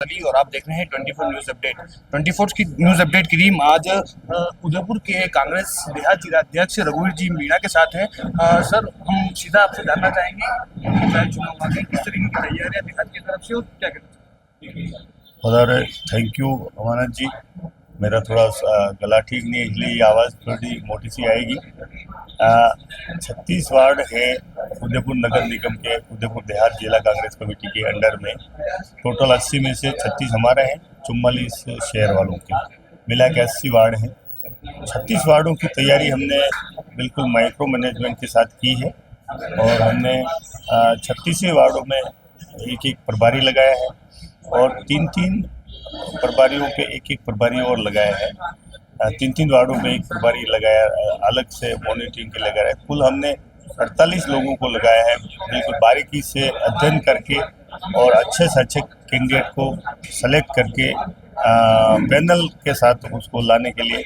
अली और आप देख रहे हैं 24 न्यूज अपडेट। 24 की न्यूज अपडेट की टीम आज उदयपुर के कांग्रेस देहात जिलाध्यक्ष रघुवीर जी मीणा के साथ है। सर, हम सीधा आपसे जानना चाहेंगे पंचायत चुनाव आगे किस तरीके की तैयारियां देहात की तरफ से और क्या कहना सर, थैंक यू अमानत जी। मेरा थोड़ा गला ठीक नहीं है, इसलिए ये आवाज़ थोड़ी मोटी सी आएगी। 36 वार्ड है उदयपुर नगर निगम के उदयपुर देहात जिला कांग्रेस कमेटी के अंडर में। टोटल 80 में से 36 हमारे हैं, 44 शहर वालों के, मिला के 80 वार्ड हैं। 36 वार्डों की तैयारी हमने बिल्कुल माइक्रो मैनेजमेंट के साथ की है और हमने 36 वार्डों में एक एक प्रभारी लगाया है और तीन तीन प्रभारियों पे एक एक प्रभारी और लगाया है। तीन तीन वार्डों में एक प्रभारी लगाया, अलग से मॉनिटरिंग के लगाया है। कुल हमने 48 लोगों को लगाया है, बिल्कुल बारीकी से अध्ययन करके और अच्छे से अच्छे कैंडिडेट को सेलेक्ट करके पैनल के साथ उसको लाने के लिए,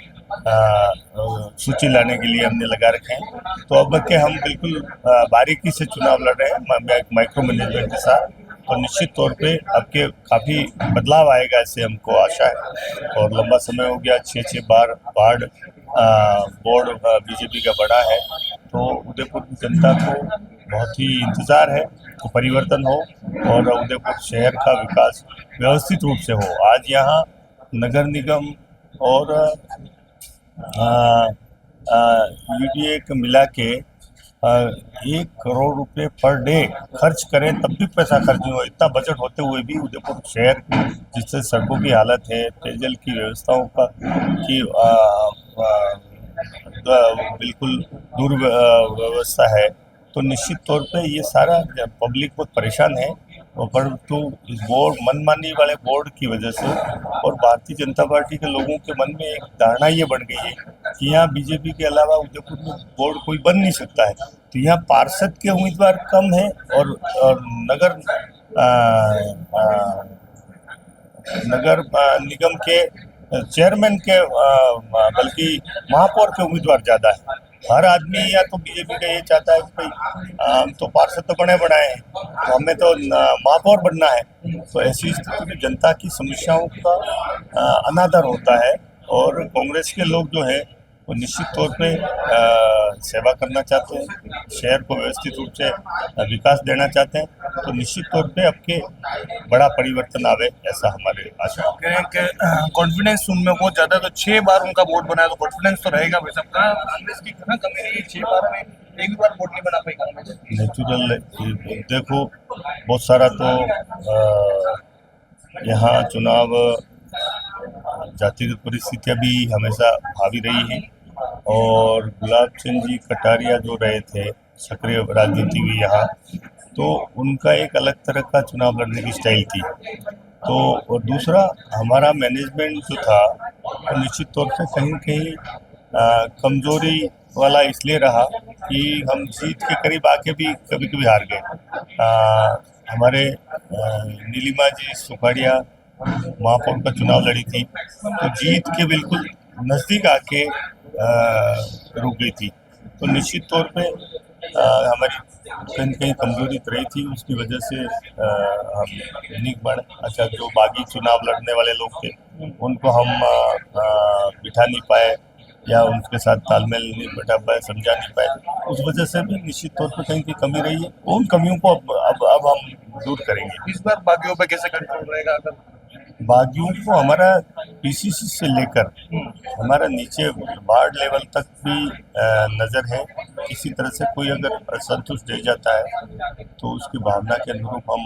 सूची लाने के लिए हमने लगा रखे हैं। तो अब के हम बिल्कुल बारीकी से चुनाव लड़ रहे हैं माइक्रो मैनेजमेंट के साथ। तो निश्चित तौर पे अब के काफ़ी बदलाव आएगा, इससे हमको आशा है। और लंबा समय हो गया, 6-6 बार वार्ड बोर्ड बीजेपी का बड़ा है, तो उदयपुर की जनता को बहुत ही इंतज़ार है कि परिवर्तन हो और उदयपुर शहर का विकास व्यवस्थित रूप से हो। आज यहाँ नगर निगम और यूडीए को मिला के 1 करोड़ रुपए पर डे खर्च करें तब भी पैसा खर्च नहीं हो। इतना बजट होते हुए भी उदयपुर शहर जिससे सड़कों की हालत है, पेयजल की व्यवस्थाओं का की बिल्कुल दुर्व्यवस्था है, तो निश्चित तौर पे ये सारा पब्लिक बहुत परेशान है। और परंतु इस बोर्ड मनमानी वाले बोर्ड की वजह से और भारतीय जनता पार्टी के लोगों के मन में एक धारणा ये बन गई है कि यहाँ बीजेपी के अलावा उदयपुर में बोर्ड कोई बन नहीं सकता है। तो यहाँ पार्षद के उम्मीदवार कम हैं और नगर आ, आ, नगर निगम के चेयरमैन के बल्कि महापौर के उम्मीदवार ज़्यादा है। हर आदमी या तो बीजेपी का ये चाहता है कि भाई हम तो पार्षद तो बने बनाए हैं, तो हमें तो महापौर बनना है। तो ऐसी स्थिति में जनता की समस्याओं का अनादर होता है और कांग्रेस के लोग जो है वो निश्चित तौर पे सेवा करना चाहते हैं, शहर को व्यवस्थित रूप से विकास देना चाहते हैं। तो निश्चित तौर पे अब के बड़ा परिवर्तन आवे, ऐसा हमारे आशा है। कॉन्फिडेंस उनमें बहुत ज्यादा, तो 6 बार उनका वोट बना है तो कॉन्फिडेंस तो रहेगा। वैसे कहाँ कांग्रेस की कहाँ कमी रही है? 6 बार में एक भी बार वोट नहीं बना पाई कांग्रेस। नेचुरल देखो, बहुत सारा तो यहाँ चुनाव जातिगत परिस्थितियाँ भी हमेशा हावी रही हैं और गुलाब चंद जी कटारिया जो रहे थे सक्रिय राजनीति में यहाँ, तो उनका एक अलग तरह का चुनाव लड़ने की स्टाइल थी। तो और दूसरा हमारा मैनेजमेंट जो था वो निश्चित तौर से कहीं कहीं कमजोरी वाला इसलिए रहा कि हम जीत के करीब आके भी कभी कभी हार गए। हमारे नीलिमा जी सुखाड़िया महापौर का चुनाव लड़ी थी, तो जीत के बिल्कुल नज़दीक आके रुक गई थी। तो निश्चित तौर पे हमारी कहीं कहीं कमजोरी रही थी, उसकी वजह से हम नहीं बढ़ अच्छा जो बागी चुनाव लड़ने वाले लोग थे उनको हम बिठा नहीं पाए या उनके साथ तालमेल नहीं बैठा पाए, समझा नहीं पाए। उस वजह से भी निश्चित तौर पर कहीं की कमी रही है। उन कमियों को अब हम दूर करेंगे। इस बार बागियों पर कैसे कंट्रोल रहेगा? अगर बागियों को हमारा पीसीसी से लेकर हमारा नीचे वार्ड लेवल तक भी नज़र है। किसी तरह से कोई अगर असंतुष्ट रह जाता है तो उसकी भावना के अनुरूप हम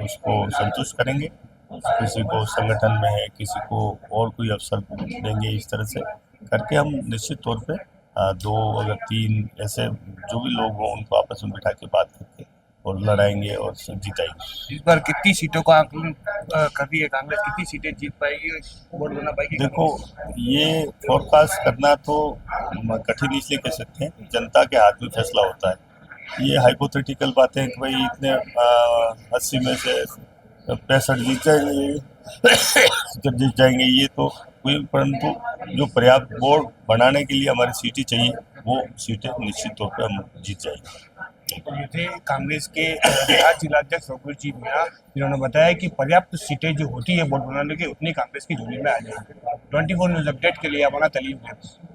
उसको संतुष्ट करेंगे। किसी को संगठन में है, किसी को और कोई अवसर देंगे। इस तरह से करके हम निश्चित तौर पे 2 अगर 3 ऐसे जो भी लोग हों उनको आपस में बिठा के बात करके और लड़ाएंगे और जिताएंगे। इस बार कितनी सीटों का आकलन कर रही है कांग्रेस? कितनी सीटें जीत पाएगी, वोट बना पाएगी? देखो, ये फोरकास्ट करना तो कठिन इसलिए कह सकते हैं, जनता के हाथ में फैसला होता है। ये हाइपोथेटिकल बातें हैं कि भाई इतने 80 में से 65 जीत जाएंगे जब जीत जाएंगे, ये तो कोई, परंतु जो पर्याप्त बोर्ड बनाने के लिए हमारी सीटें चाहिए वो सीटें निश्चित तौर पे हम जीत जाएंगे। तो ये थे कांग्रेस के देहात जिलाध्यक्ष रघुवीर जी मीणा, जिन्होंने बताया कि पर्याप्त सीटें जो होती है वोट बनाने की उतनी कांग्रेस की झोली में आ जाएगी। 24 न्यूज अपडेट के लिए हमारा तलीम है।